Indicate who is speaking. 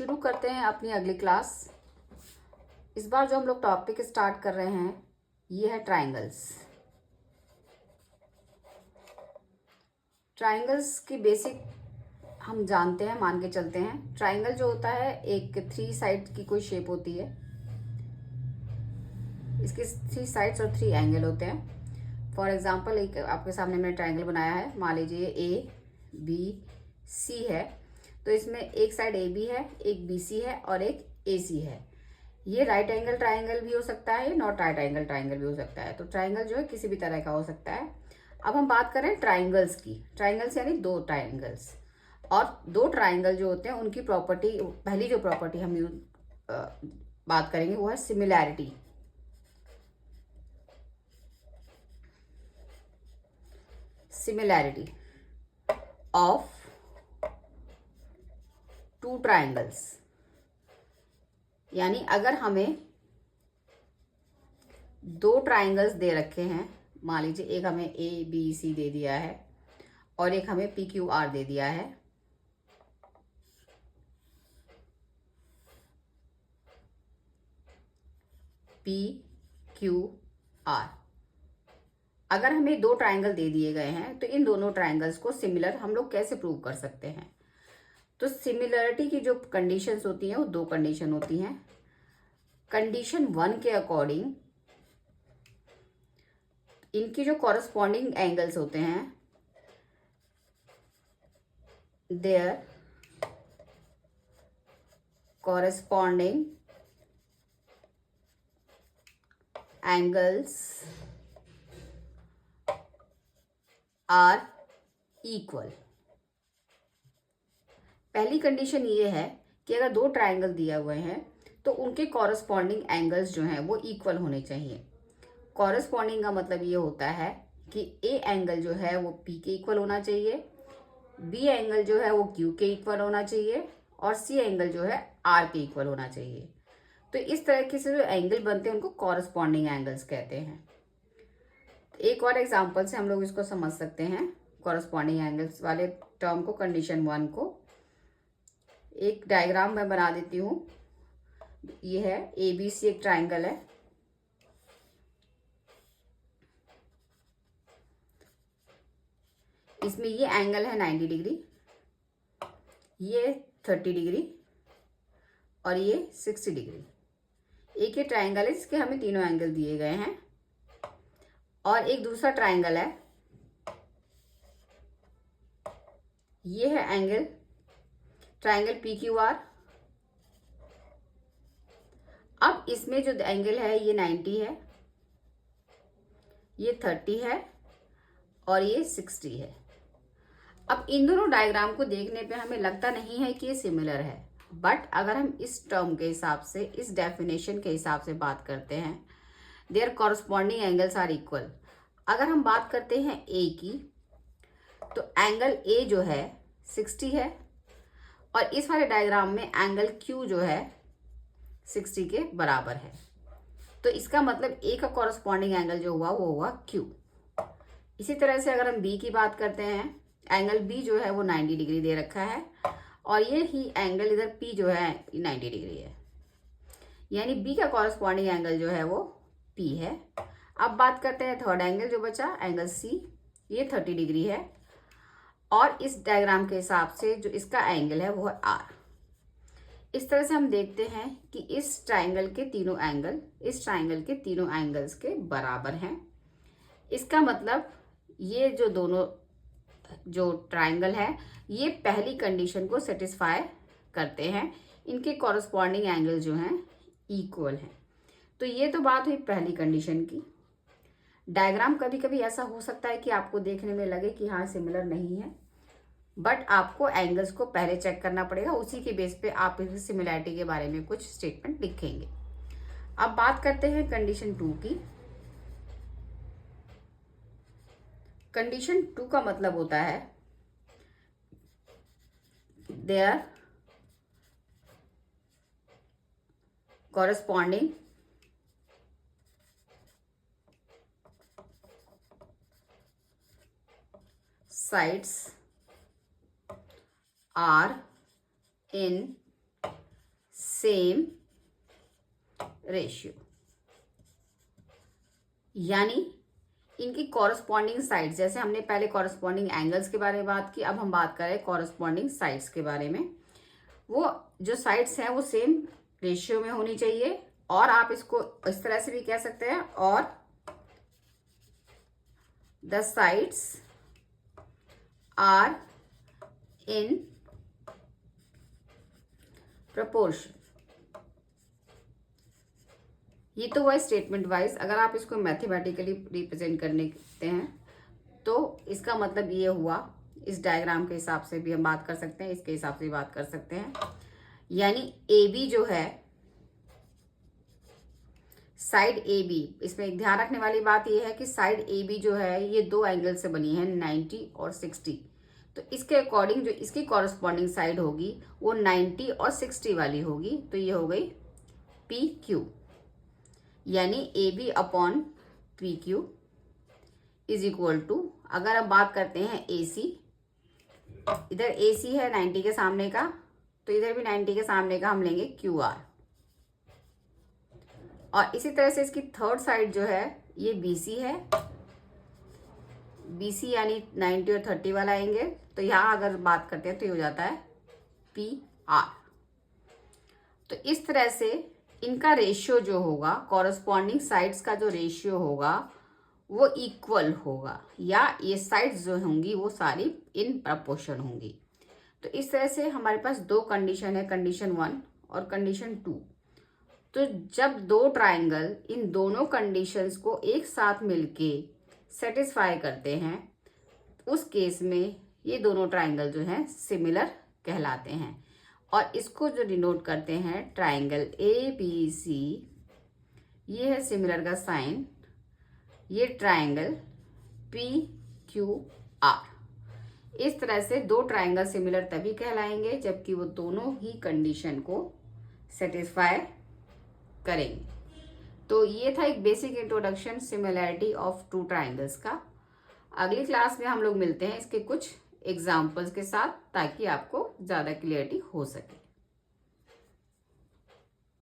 Speaker 1: शुरू करते हैं अपनी अगली क्लास। इस बार जो हम लोग टॉपिक स्टार्ट कर रहे हैं ये है ट्राइंगल्स। ट्राइंगल्स की बेसिक हम जानते हैं, मान के चलते हैं। ट्राइंगल जो होता है एक 3 साइड की कोई शेप होती है। इसके 3 साइड्स और 3 एंगल होते हैं। फॉर एग्जांपल एक आपके सामने मैंने ट्राइंगल बनाया है, मान लीजिए ABC है, तो इसमें एक साइड AB है, एक BC है और एक AC है। ये राइट एंगल ट्राइंगल भी हो सकता है, नॉट राइट एंगल ट्राइंगल भी हो सकता है। तो ट्राइंगल जो है किसी भी तरह का हो सकता है। अब हम बात करें ट्राइंगल्स की। ट्राइंगल्स यानी 2 ट्राइंगल्स, और 2 ट्राइंगल जो होते हैं उनकी प्रॉपर्टी, पहली जो प्रॉपर्टी हम बात करेंगे वो है सिमिलैरिटी। Similarity of 2 triangles. यानी अगर हमें 2 ट्राइंगल्स दे रखे हैं, मान लीजिए एक हमें ABC दे दिया है और एक हमें PQR दे दिया है, PQR। अगर हमें 2 ट्राइंगल दे दिए गए हैं तो इन दोनों ट्राइंगल्स को सिमिलर हम लोग कैसे प्रूव कर सकते हैं? तो सिमिलरिटी की जो कंडीशंस होती हैं वो 2 कंडीशन होती हैं। कंडीशन 1 के अकॉर्डिंग इनकी जो कॉरस्पॉन्डिंग एंगल्स होते हैं, their corresponding angles are equal. पहली कंडीशन ये है कि अगर 2 ट्राइंगल दिए हुए हैं तो उनके कॉरस्पॉन्डिंग एंगल्स जो हैं वो इक्वल होने चाहिए। कॉरस्पॉन्डिंग का मतलब ये होता है कि ए एंगल जो है वो P के इक्वल होना चाहिए, B एंगल जो है वो Q के इक्वल होना चाहिए और C एंगल जो है R के इक्वल होना चाहिए। तो इस तरह से जो एंगल बनते हैं उनको कॉरस्पॉन्डिंग एंगल्स कहते हैं। एक और एग्जांपल से हम लोग इसको समझ सकते हैं, कॉरस्पॉन्डिंग एंगल्स वाले टर्म को, कंडीशन 1 को। एक डायग्राम मैं बना देती हूँ। ये है ABC, एक ट्राइंगल है। इसमें ये एंगल है 90 डिग्री, ये 30 डिग्री और ये 60 डिग्री। एक ये ट्राइंगल है जिसके हमें तीनों एंगल दिए गए हैं। और एक दूसरा ट्राइंगल है, ये है एंगल, ट्राइंगल PQR। अब इसमें जो एंगल है ये 90 है, ये 30 है और ये 60 है। अब इन दोनों डायग्राम को देखने पे हमें लगता नहीं है कि ये सिमिलर है, बट अगर हम इस टर्म के हिसाब से, इस डेफिनेशन के हिसाब से बात करते हैं, their corresponding angles are equal. अगर हम बात करते हैं ए की, तो एंगल ए जो है 60 है और इस वाले डायग्राम में एंगल Q जो है 60 के बराबर है। तो इसका मतलब ए का कॉरस्पॉन्डिंग एंगल जो हुआ वो हुआ Q। इसी तरह से अगर हम B की बात करते हैं, एंगल B जो है वो 90 डिग्री दे रखा है और ये ही एंगल इधर P जो है 90 डिग्री है, यानी B का कॉरस्पॉन्डिंग एंगल जो है वो P है। अब बात करते हैं थर्ड एंगल जो बचा, एंगल C। ये 30 डिग्री है और इस डायग्राम के हिसाब से जो इसका एंगल है वो है R। इस तरह से हम देखते हैं कि इस ट्राइंगल के तीनों एंगल इस ट्राइंगल के तीनों एंगल्स के बराबर हैं। इसका मतलब ये जो दोनों जो ट्राइंगल है ये पहली कंडीशन को सेटिस्फाई करते हैं, इनके कॉरस्पॉन्डिंग एंगल जो हैं इक्वल हैं। तो ये तो बात हुई पहली कंडीशन की। डायग्राम कभी कभी ऐसा हो सकता है कि आपको देखने में लगे कि हाँ सिमिलर नहीं है, बट आपको एंगल्स को पहले चेक करना पड़ेगा, उसी के बेस पे आप इस सिमिलैरिटी के बारे में कुछ स्टेटमेंट लिखेंगे। अब बात करते हैं कंडीशन 2 की। कंडीशन 2 का मतलब होता है there corresponding sides are in same ratio, यानी इनकी कॉरस्पॉन्डिंग साइड्स, जैसे हमने पहले कॉरस्पॉन्डिंग एंगल्स के बारे में बात की, अब हम बात करें कॉरस्पॉन्डिंग साइड्स के बारे में। वो जो साइड्स हैं वो सेम रेशियो में होनी चाहिए, और आप इसको इस तरह से भी कह सकते हैं, और the sides are in proportion. ये तो हुआ स्टेटमेंट वाइज। अगर आप इसको मैथमेटिकली रिप्रेजेंट करते हैं तो इसका मतलब ये हुआ, इस डायग्राम के हिसाब से भी हम बात कर सकते हैं, इसके हिसाब से भी बात कर सकते हैं, यानी ए बी जो है, साइड ए बी, इसमें एक ध्यान रखने वाली बात यह है कि साइड ए बी जो है ये दो एंगल से बनी है, 90 और 60। तो इसके अकॉर्डिंग जो इसकी कॉरस्पॉन्डिंग साइड होगी वो 90 और 60 वाली होगी। तो ये हो गई पी क्यू, यानी A B upon P Q is equal to, अगर हम बात करते हैं ए सी, इधर ए सी है 90 के सामने का, तो इधर भी 90 के सामने का हम लेंगे क्यू आर। और इसी तरह से इसकी थर्ड साइड जो है ये बी सी है, बी सी यानी 90 और 30 वाला एंगल। तो यहाँ अगर बात करते हैं तो ये हो जाता है पी आर। तो इस तरह से इनका रेशियो जो होगा, कॉरस्पॉन्डिंग साइड्स का जो रेशियो होगा वो इक्वल होगा, या ये साइड्स जो होंगी वो सारी इन प्रपोर्शन होंगी। तो इस तरह से हमारे पास दो कंडीशन है, कंडीशन 1 और कंडीशन 2। तो जब दो ट्राइंगल इन दोनों कंडीशंस को एक साथ मिलके सेटिस्फाई करते हैं, उस केस में ये दोनों ट्राइंगल जो हैं सिमिलर कहलाते हैं। और इसको जो डिनोट करते हैं ट्राइंगल ए बी सी, ये है सिमिलर का साइन, ये ट्राइंगल पी क्यू आर। इस तरह से दो ट्राइंगल सिमिलर तभी कहलाएंगे जबकि वो दोनों ही कंडीशन को सेटिस्फाई करेंगे। तो ये था एक basic introduction similarity of two triangles का। अगली क्लास में हम लोग मिलते हैं इसके कुछ एग्जाम्पल्स के साथ, ताकि आपको ज़्यादा क्लियरिटी हो सके।